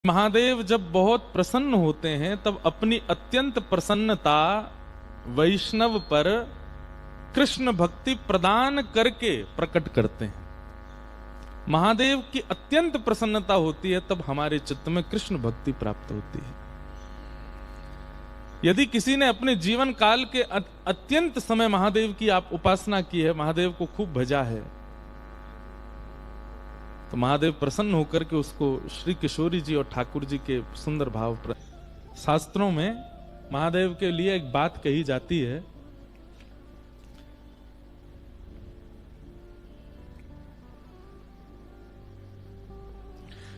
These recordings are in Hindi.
महादेव जब बहुत प्रसन्न होते हैं तब अपनी अत्यंत प्रसन्नता वैष्णव पर कृष्ण भक्ति प्रदान करके प्रकट करते हैं। महादेव की अत्यंत प्रसन्नता होती है तब हमारे चित्त में कृष्ण भक्ति प्राप्त होती है। यदि किसी ने अपने जीवन काल के अत्यंत समय महादेव की आप उपासना की है, महादेव को खूब भजा है, तो महादेव प्रसन्न होकर के उसको श्री किशोरी जी और ठाकुर जी के सुंदर भाव। शास्त्रों में महादेव के लिए एक बात कही जाती है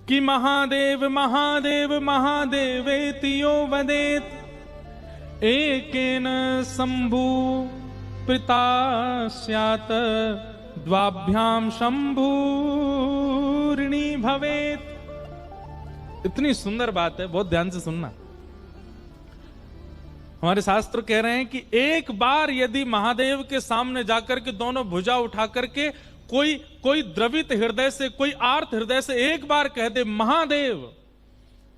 कि महादेव महादेव महादेवेति यो वदेत एकेन शंभु प्रीता स्यात् द्वाभ्याम शंभूर्णी भवेत। इतनी सुंदर बात है, बहुत ध्यान से सुनना। हमारे शास्त्र कह रहे हैं कि एक बार यदि महादेव के सामने जाकर के दोनों भुजा उठा करके कोई द्रवित हृदय से, कोई आर्त हृदय से एक बार कह दे महादेव,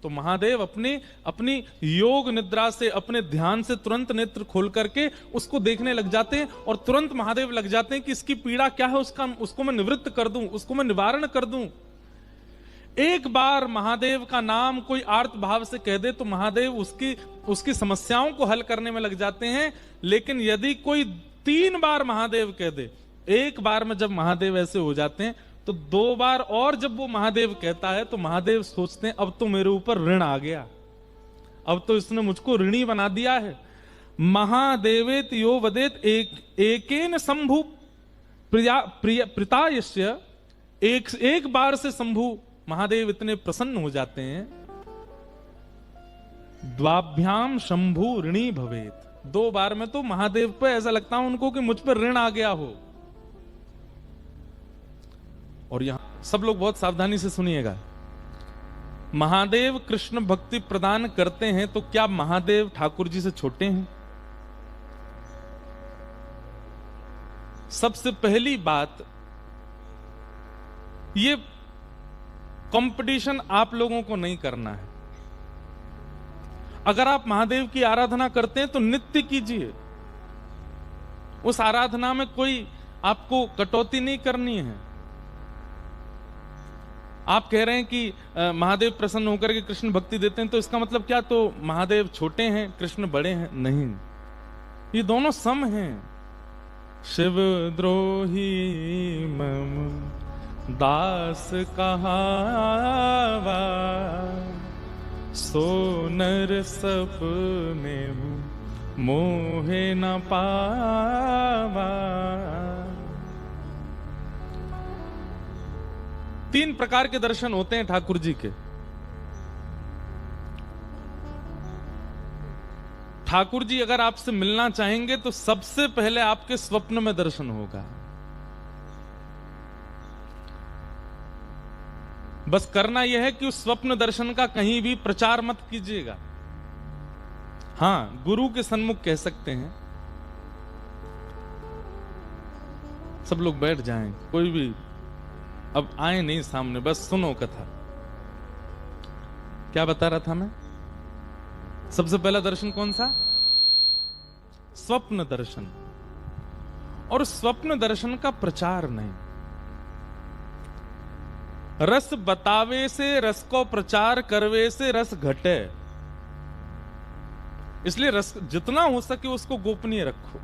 तो महादेव अपनी योग निद्रा से, अपने ध्यान से तुरंत नेत्र खोल करके उसको देखने लग जाते हैं और तुरंत महादेव लग जाते हैं कि इसकी पीड़ा क्या है, उसको मैं निवृत्त कर दूं, उसको मैं निवारण कर दूं। एक बार महादेव का नाम कोई आर्त भाव से कह दे तो महादेव उसकी समस्याओं को हल करने में लग जाते हैं। लेकिन यदि कोई 3 बार महादेव कह दे, एक बार में जब महादेव ऐसे हो जाते हैं तो 2 बार और जब वो महादेव कहता है तो महादेव सोचते हैं अब तो मेरे ऊपर ऋण आ गया, अब तो इसने मुझको ऋणी बना दिया है। महादेवेत यो वदेत एकेन शंभु प्रीतायस्य, एक बार से शंभु महादेव इतने प्रसन्न हो जाते हैं। द्वाभ्याम शंभु ऋणी भवेत, 2 बार में तो महादेव पे ऐसा लगता है उनको कि मुझ पर ऋण आ गया हो। और यहां सब लोग बहुत सावधानी से सुनिएगा। महादेव कृष्ण भक्ति प्रदान करते हैं तो क्या महादेव ठाकुर जी से छोटे हैं? सबसे पहली बात, ये कंपटीशन आप लोगों को नहीं करना है। अगर आप महादेव की आराधना करते हैं तो नित्य कीजिए, उस आराधना में कोई आपको कटौती नहीं करनी है। आप कह रहे हैं कि महादेव प्रसन्न होकर के कृष्ण भक्ति देते हैं, तो इसका मतलब क्या, तो महादेव छोटे हैं कृष्ण बड़े हैं? नहीं, ये दोनों सम हैं। शिव द्रोही मम दास कहावा, सो नर सपने मोहे न पावा। 3 प्रकार के दर्शन होते हैं ठाकुर जी के। ठाकुर जी अगर आपसे मिलना चाहेंगे तो सबसे पहले आपके स्वप्न में दर्शन होगा। बस करना यह है कि उस स्वप्न दर्शन का कहीं भी प्रचार मत कीजिएगा। हां, गुरु के सन्मुख कह सकते हैं। सब लोग बैठ जाएं, कोई भी अब आए नहीं सामने, बस सुनो कथा। क्या बता रहा था मैं? सबसे पहला दर्शन कौन सा? स्वप्न दर्शन। और स्वप्न दर्शन का प्रचार नहीं। रस बतावे से रस को प्रचार करवे से रस घटे, इसलिए रस जितना हो सके उसको गोपनीय रखो।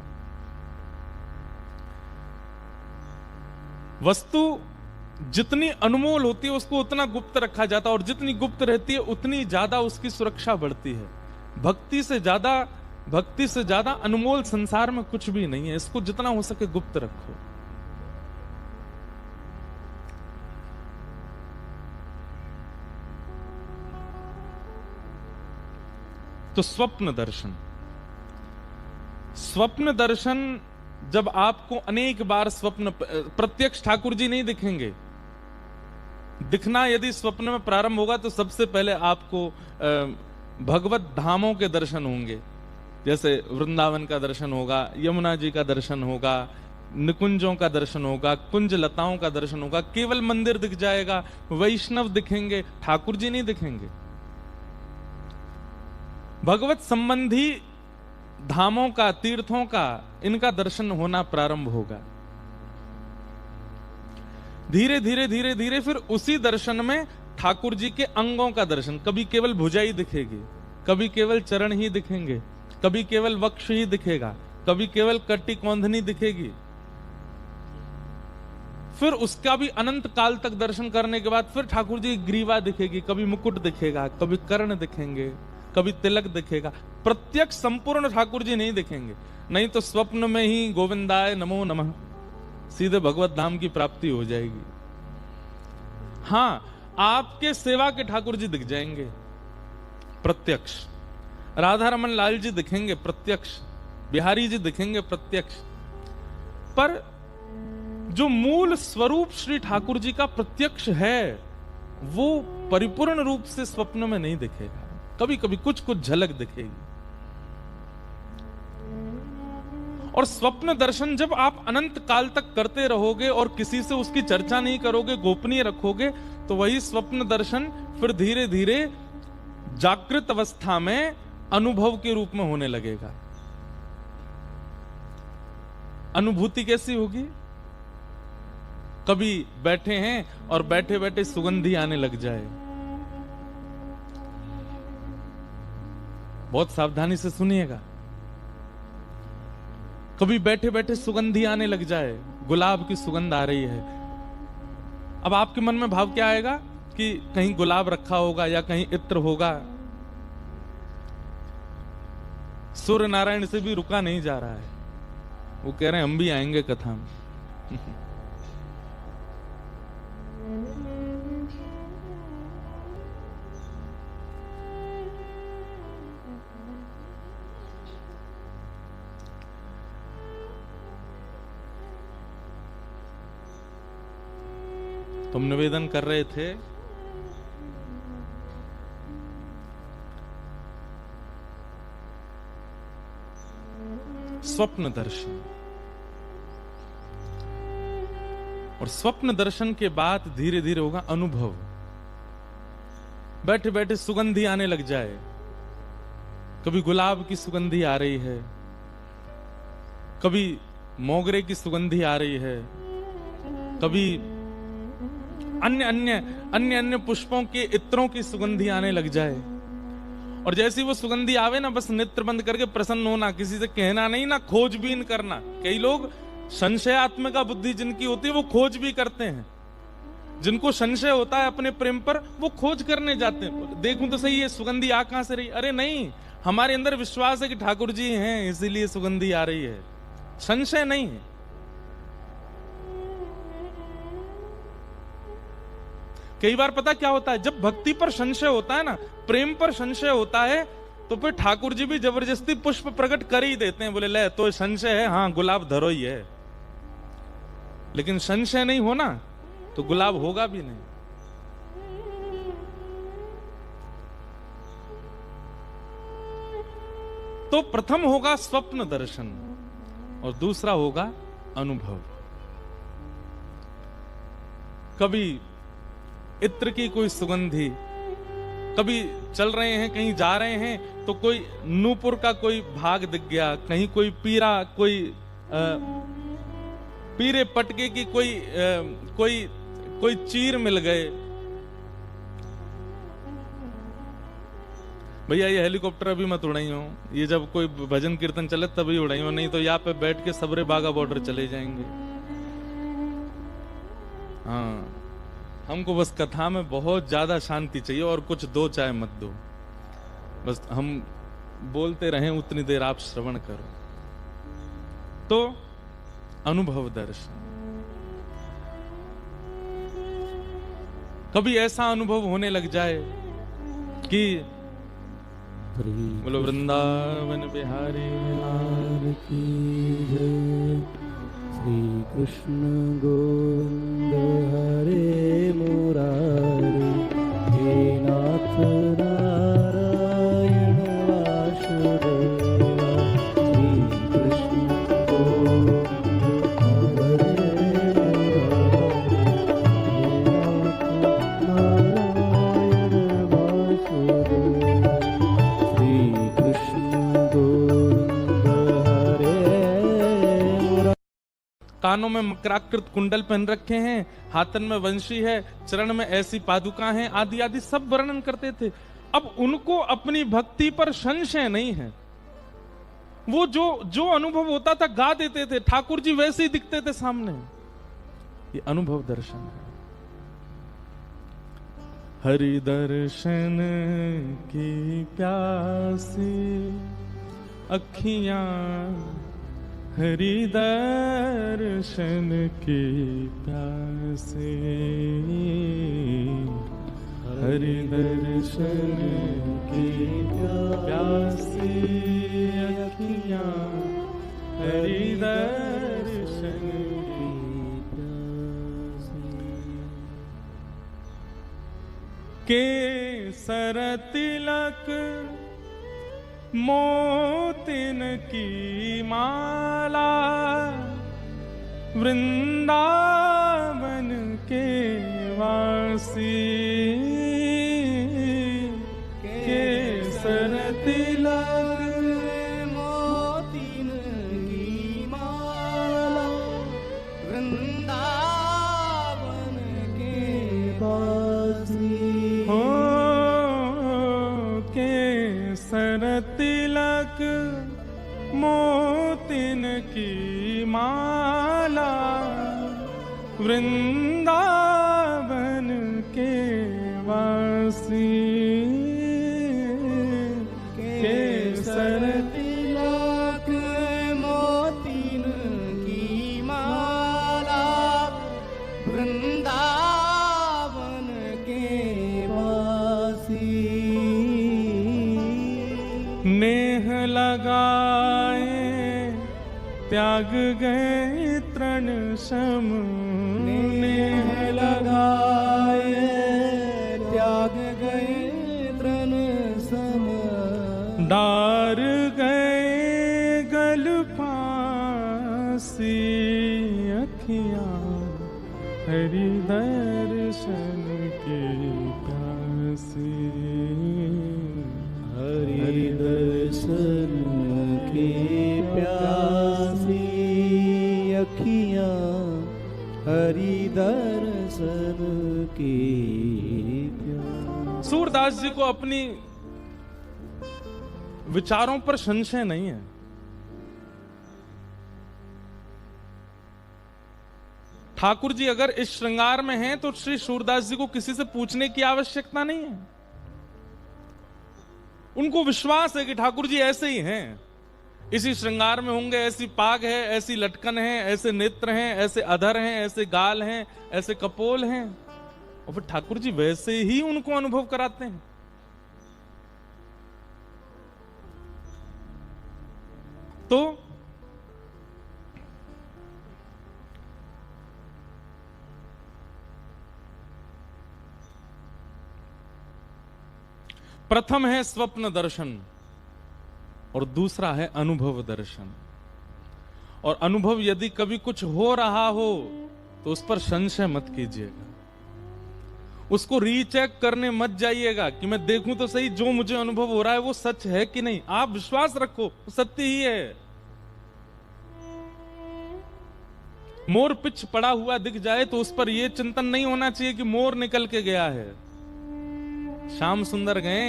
वस्तु जितनी अनमोल होती है उसको उतना गुप्त रखा जाता है, और जितनी गुप्त रहती है उतनी ज्यादा उसकी सुरक्षा बढ़ती है। भक्ति से ज्यादा अनमोल संसार में कुछ भी नहीं है। इसको जितना हो सके गुप्त रखो। तो स्वप्न दर्शन जब आपको अनेक बार स्वप्न, प्रत्यक्ष ठाकुर जी नहीं दिखेंगे। दिखना यदि स्वप्न में प्रारंभ होगा तो सबसे पहले आपको भगवत धामों के दर्शन होंगे। जैसे वृंदावन का दर्शन होगा, यमुना जी का दर्शन होगा, निकुंजों का दर्शन होगा, कुंज लताओं का दर्शन होगा। केवल मंदिर दिख जाएगा, वैष्णव दिखेंगे, ठाकुर जी नहीं दिखेंगे। भगवत संबंधी धामों का, तीर्थों का, इनका दर्शन होना प्रारंभ होगा। धीरे धीरे धीरे धीरे फिर उसी दर्शन में ठाकुर जी के अंगों का दर्शन, कभी केवल भुजाई दिखेगी, कभी केवल चरण ही दिखेंगे, कभी केवल वक्ष ही दिखेगा, कभी केवल कट्टी कौंधनी दिखेगी। फिर उसका भी अनंत काल तक दर्शन करने के बाद फिर ठाकुर जी ग्रीवा दिखेगी, कभी मुकुट दिखेगा, कभी कर्ण दिखेंगे, कभी तिलक दिखेगा। प्रत्यक्ष संपूर्ण ठाकुर जी नहीं दिखेंगे, नहीं तो स्वप्न में ही गोविंदाय नमो नमः सीधे भगवत धाम की प्राप्ति हो जाएगी। हाँ, आपके सेवा के ठाकुर जी दिख जाएंगे प्रत्यक्ष, राधा रमन लाल जी दिखेंगे प्रत्यक्ष, बिहारी जी दिखेंगे प्रत्यक्ष, पर जो मूल स्वरूप श्री ठाकुर जी का प्रत्यक्ष है वो परिपूर्ण रूप से स्वप्न में नहीं दिखेगा, कभी कभी कुछ कुछ झलक दिखेगी। और स्वप्न दर्शन जब आप अनंत काल तक करते रहोगे और किसी से उसकी चर्चा नहीं करोगे, गोपनीय रखोगे, तो वही स्वप्न दर्शन फिर धीरे धीरे जागृत अवस्था में अनुभव के रूप में होने लगेगा। अनुभूति कैसी होगी? कभी बैठे हैं और बैठे बैठे सुगंधी आने लग जाए, बहुत सावधानी से सुनिएगा। कभी बैठे बैठे सुगंधी आने लग जाए, गुलाब की सुगंध आ रही है। अब आपके मन में भाव क्या आएगा कि कहीं गुलाब रखा होगा या कहीं इत्र होगा। सूर्य नारायण से भी रुका नहीं जा रहा है, वो कह रहे हैं हम भी आएंगे कथा में। तुम निवेदन कर रहे थे स्वप्न दर्शन, और स्वप्न दर्शन के बाद धीरे धीरे होगा अनुभव। बैठे बैठे सुगंधी आने लग जाए, कभी गुलाब की सुगंधी आ रही है, कभी मोगरे की सुगंधी आ रही है, कभी अन्य अन्य अन्य अन्य पुष्पों के इत्रों की सुगंधी आने लग जाए। और जैसी वो सुगंधी आवे ना, बस नेत्र बंद करके प्रसन्न होना, किसी से कहना नहीं, ना खोजबीन करना। कई लोग संशयात्मिका बुद्धि जिनकी होती है वो खोज भी करते हैं, जिनको संशय होता है अपने प्रेम पर वो खोज करने जाते हैं, देखूं तो सही है सुगंधी आ कहां से रही। अरे नहीं, हमारे अंदर विश्वास है कि ठाकुर जी हैं इसीलिए सुगंधी आ रही है, संशय नहीं है। कई बार पता क्या होता है, जब भक्ति पर संशय होता है ना, प्रेम पर संशय होता है, तो फिर ठाकुर जी भी जबरदस्ती पुष्प प्रकट कर ही देते हैं। बोले ले तो संशय है, हाँ गुलाब धरो ही है, लेकिन संशय नहीं होना तो गुलाब होगा भी नहीं। तो प्रथम होगा स्वप्न दर्शन और दूसरा होगा अनुभव। कभी इत्र की कोई सुगंधी, कभी चल रहे हैं कहीं जा रहे हैं तो कोई नूपुर का कोई भाग दिख गया, कहीं कोई पीरा, कोई पीरे पटके की कोई चीर मिल गए। भैया ये हेलीकॉप्टर अभी मत उड़ाई हो, ये जब कोई भजन कीर्तन चले तभी उड़ाई हो, नहीं तो यहाँ पे बैठ के सबरे बागा बॉर्डर चले जाएंगे। हाँ, हमको बस कथा में बहुत ज्यादा शांति चाहिए और कुछ दो चाय मत दो, बस हम बोलते रहें उतनी देर आप श्रवण करो। तो अनुभव दर्शन, कभी ऐसा अनुभव होने लग जाए कि बोलो वृंदावन बिहारी लाल की जय, श्री कृष्ण गोविंद हरे मुरारी, हे नाथ नारायण वासुदेवा, श्री कृष्ण गोविंद हरे मुरारी, हे नाथ नारायण वासुदेवा, श्री कानों में मकराकृत कुंडल पहन रखे हैं, हाथन में वंशी है, चरण में ऐसी पादुका हैं, आदि आदि सब वर्णन करते थे। अब उनको अपनी भक्ति पर संशय नहीं है। वो जो अनुभव होता था गा देते थे, ठाकुर जी वैसे ही दिखते थे सामने। ये अनुभव दर्शन है। हरि दर्शन की प्यासी अखियां, हरि दर्शन की प्यासी, हरि दर्शन की प्यासी अखियां, हरि दर्शन की प्यासी। केसर तिलक मोतिन की माला, वृंदावन के वासी, केसर तिलक मोतिन की माला, वृंदावन के वासी। हो केसर तिलक मोतिन की माला, वृंदावन के वासी, केसर तिलक मोतिन की माला, वृंदावन के वासी। नेह लगाए त्याग गए तृण सम, नेह लगाए त्याग गए तृण सम, डार गए गल फांसी अखियां, हरि दर्शन की प्यासी, हरि दर्शन की प्यासी अखियां, हरि दर्शन की प्यासी। सूरदास जी को अपनी विचारों पर संशय नहीं है। ठाकुर जी अगर इस श्रृंगार में हैं तो श्री सूरदास जी को किसी से पूछने की आवश्यकता नहीं है। उनको विश्वास है कि ठाकुर जी ऐसे ही हैं, इसी श्रृंगार में होंगे। ऐसी पाग है, ऐसी लटकन है, ऐसे नेत्र हैं, ऐसे अधर हैं, ऐसे गाल हैं, ऐसे कपोल हैं, और फिर ठाकुर जी वैसे ही उनको अनुभव कराते हैं। तो प्रथम है स्वप्न दर्शन और दूसरा है अनुभव दर्शन। और अनुभव यदि कभी कुछ हो रहा हो तो उस पर संशय मत कीजिएगा, उसको रीचेक करने मत जाइएगा कि मैं देखूं तो सही जो मुझे अनुभव हो रहा है वो सच है कि नहीं। आप विश्वास रखो सत्य ही है। मोर पिच पड़ा हुआ दिख जाए तो उस पर यह चिंतन नहीं होना चाहिए कि मोर निकल के गया है। श्याम सुंदर गए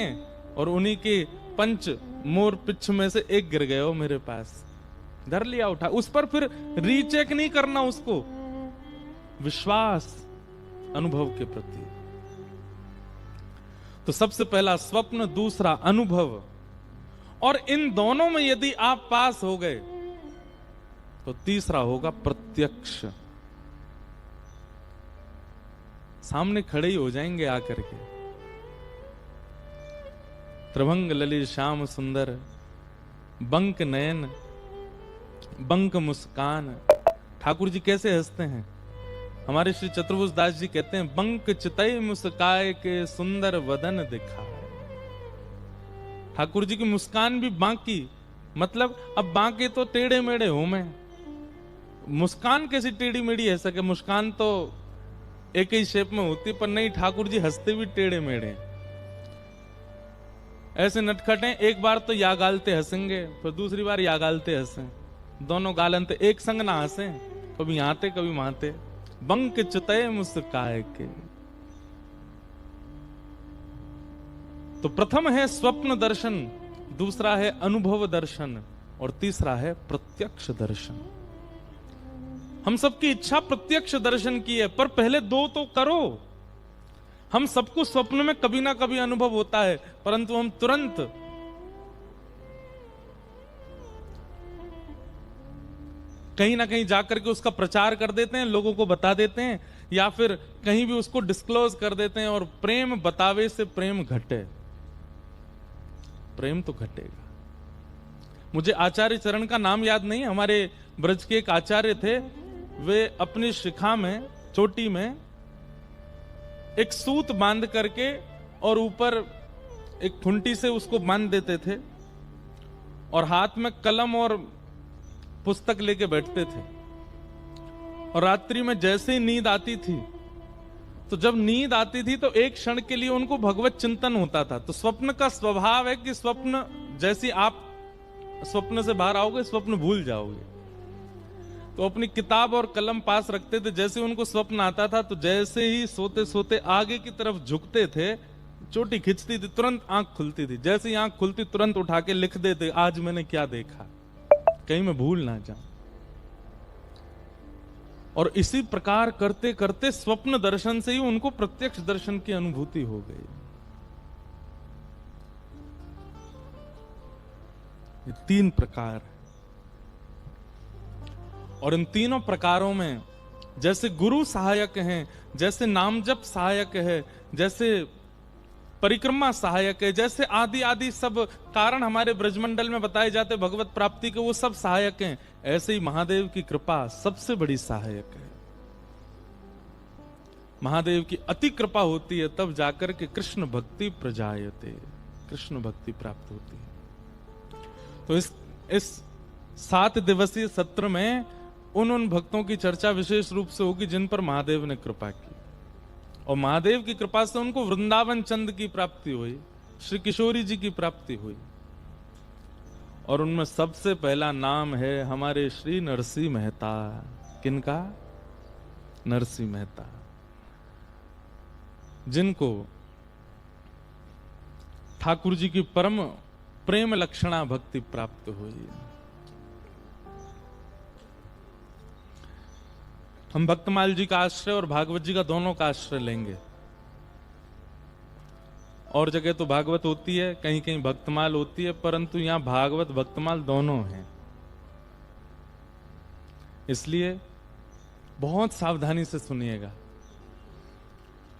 और उन्हीं के पंच मोर पिच में से एक गिर गए हो मेरे पास, धर लिया उठा, उस पर फिर रीचेक नहीं करना, उसको विश्वास अनुभव के प्रति। तो सबसे पहला स्वप्न, दूसरा अनुभव, और इन दोनों में यदि आप पास हो गए तो तीसरा होगा प्रत्यक्ष। सामने खड़े ही हो जाएंगे आकर के। त्रिभंग ललित श्याम सुंदर, बंक नयन, बंक मुस्कान। ठाकुर जी कैसे हंसते हैं। हमारे श्री चतुर्भुज दास जी कहते हैं, बंक चितई मुस्काए के सुंदर वदन दिखाए। ठाकुर जी की मुस्कान भी बांकी, मतलब अब बांके तो टेढ़े मेढ़े हूं मैं, मुस्कान कैसी टेढ़ी मेढ़ी है सके। मुस्कान तो एक ही शेप में होती, पर नहीं, ठाकुर जी हंसते भी टेढ़े मेढ़े, ऐसे नटखटे। एक बार तो या गालते हंसेंगे, फिर दूसरी बार या गालते हंसे, दोनों गालन एक संग ना हंसे, कभी आते कभी माते, बंक चुतय मुस्काए के। तो प्रथम है स्वप्न दर्शन, दूसरा है अनुभव दर्शन, और तीसरा है प्रत्यक्ष दर्शन। हम सबकी इच्छा प्रत्यक्ष दर्शन की है, पर पहले दो तो करो। हम सबको स्वप्न में कभी ना कभी अनुभव होता है, परंतु हम तुरंत कहीं ना कहीं जाकर के उसका प्रचार कर देते हैं, लोगों को बता देते हैं, या फिर कहीं भी उसको डिस्क्लोज कर देते हैं। और प्रेम बतावे से प्रेम घटे, प्रेम तो घटेगा। मुझे आचार्य चरण का नाम याद नहीं, हमारे ब्रज के एक आचार्य थे, वे अपनी शिखा में, चोटी में एक सूत बांध करके और ऊपर एक खुंटी से उसको बांध देते थे, और हाथ में कलम और पुस्तक लेके बैठते थे। और रात्रि में जैसे ही नींद आती थी, तो जब नींद आती थी तो एक क्षण के लिए उनको भगवत चिंतन होता था। तो स्वप्न का स्वभाव है कि स्वप्न, जैसे आप स्वप्न से बाहर आओगे, स्वप्न भूल जाओगे। तो अपनी किताब और कलम पास रखते थे, जैसे उनको स्वप्न आता था तो जैसे ही सोते सोते आगे की तरफ झुकते थे, चोटी खिंचती थी, तुरंत आंख खुलती थी। जैसे ही आंख खुलती तुरंत उठा के लिख देते, आज मैंने क्या देखा, कहीं मैं भूल ना जाऊं। और इसी प्रकार करते करते स्वप्न दर्शन से ही उनको प्रत्यक्ष दर्शन की अनुभूति हो गई। ये 3 प्रकार, और इन तीनों प्रकारों में जैसे गुरु सहायक हैं, जैसे नाम जप सहायक है, जैसे परिक्रमा सहायक है, जैसे आदि आदि सब कारण हमारे ब्रजमंडल में बताए जाते भगवत प्राप्ति के, वो सब सहायक हैं। ऐसे ही महादेव की कृपा सबसे बड़ी सहायक है। महादेव की अति कृपा होती है, तब जाकर के कृष्ण भक्ति प्रजायते, कृष्ण भक्ति प्राप्त होती है। तो इस 7 दिवसीय सत्र में उन भक्तों की चर्चा विशेष रूप से होगी जिन पर महादेव ने कृपा की, और महादेव की कृपा से उनको वृंदावन चंद की प्राप्ति हुई, श्री किशोरी जी की प्राप्ति हुई। और उनमें सबसे पहला नाम है हमारे श्री नरसिंह मेहता। किनका? नरसिंह मेहता, जिनको ठाकुर जी की परम प्रेम लक्षणा भक्ति प्राप्त हुई। हम भक्तमाल जी का आश्रय और भागवत जी का दोनों का आश्रय लेंगे। और जगह तो भागवत होती है, कहीं कहीं भक्तमाल होती है, परंतु यहां भागवत भक्तमाल दोनों हैं। इसलिए बहुत सावधानी से सुनिएगा।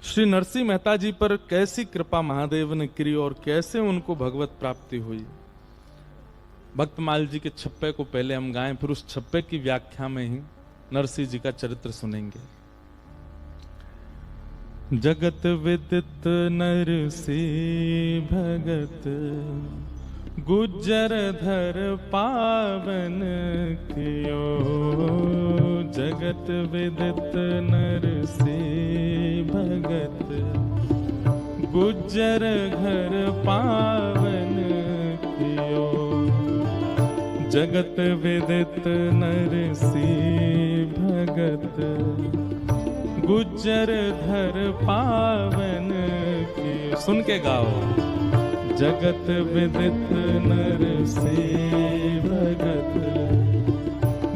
श्री नरसिंह मेहता जी पर कैसी कृपा महादेव ने की और कैसे उनको भगवत प्राप्ति हुई। भक्तमाल जी के छप्पे को पहले हम गाएं, फिर उस छप्पे की व्याख्या में ही नरसिंह जी का चरित्र सुनेंगे। जगत विदित नरसिंह भगत, गुज्जर धर पावन कियो। जगत विदित नरसिंह भगत, गुज्जर घर पावन कियो। जगत विदित नरसिंह भगत, गुज्जर धर पावन की। सुन के गाओ। जगत विदित नरसिंह भगत,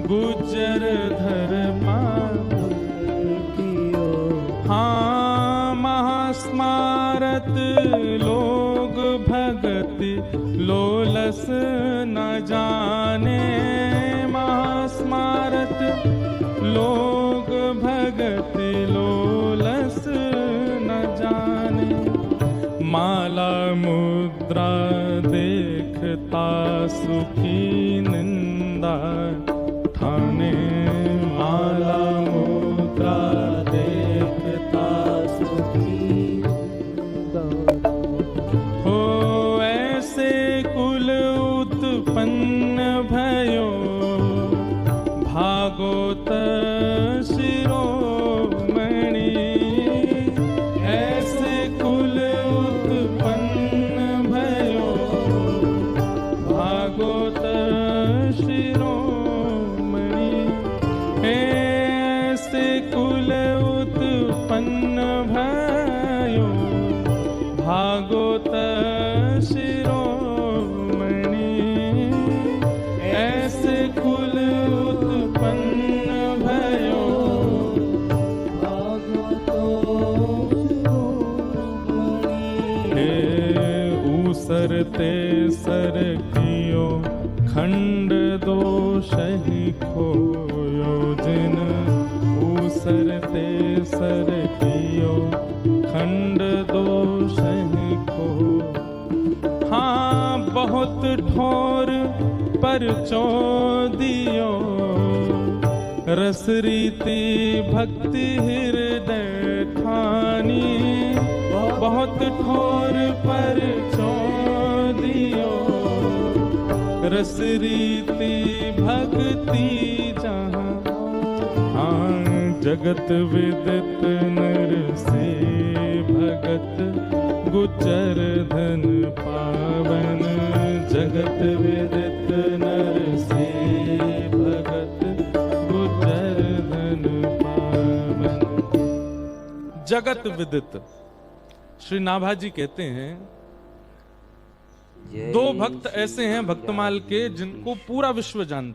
गुज्जर धर पावन कियो। हाँ महास्मारत लोग भगति लोलस न जाने। महास्मारत लोग भगति लोलस न जाने। माला मुद्रा देखता सुखी निंदा ठाने। माला मुद्रा देखता सुखी निंदा। हो ऐसे कुल उत्पन्न भयो, भागोत शिरोमणि। ऐसे कुल उत्पन्न भयो, भागोत शिरोमणि। हे होत शिरोमणि, ऐसे कुल उत्पन्न भयो, हे ऊसरते सर कियो खंड दोषहि खोयो जिन, ऊसरते सर कियो खंड दोषहि खो। हाँ बहुत ठोर पर चोदियो, रस रीति भक्ति हृदय ठानी, बहुत ठोर पर चोदियो, रस रीति भक्ति जहाँ। हाँ जगत विदित नर से भगत, गुचर धन पावन, जगत विदित नर से भगत, गुचर धन पावन। जगत विदित, श्री नाभाजी कहते हैं दो भक्त ऐसे हैं भक्तमाल के जिनको पूरा विश्व जानता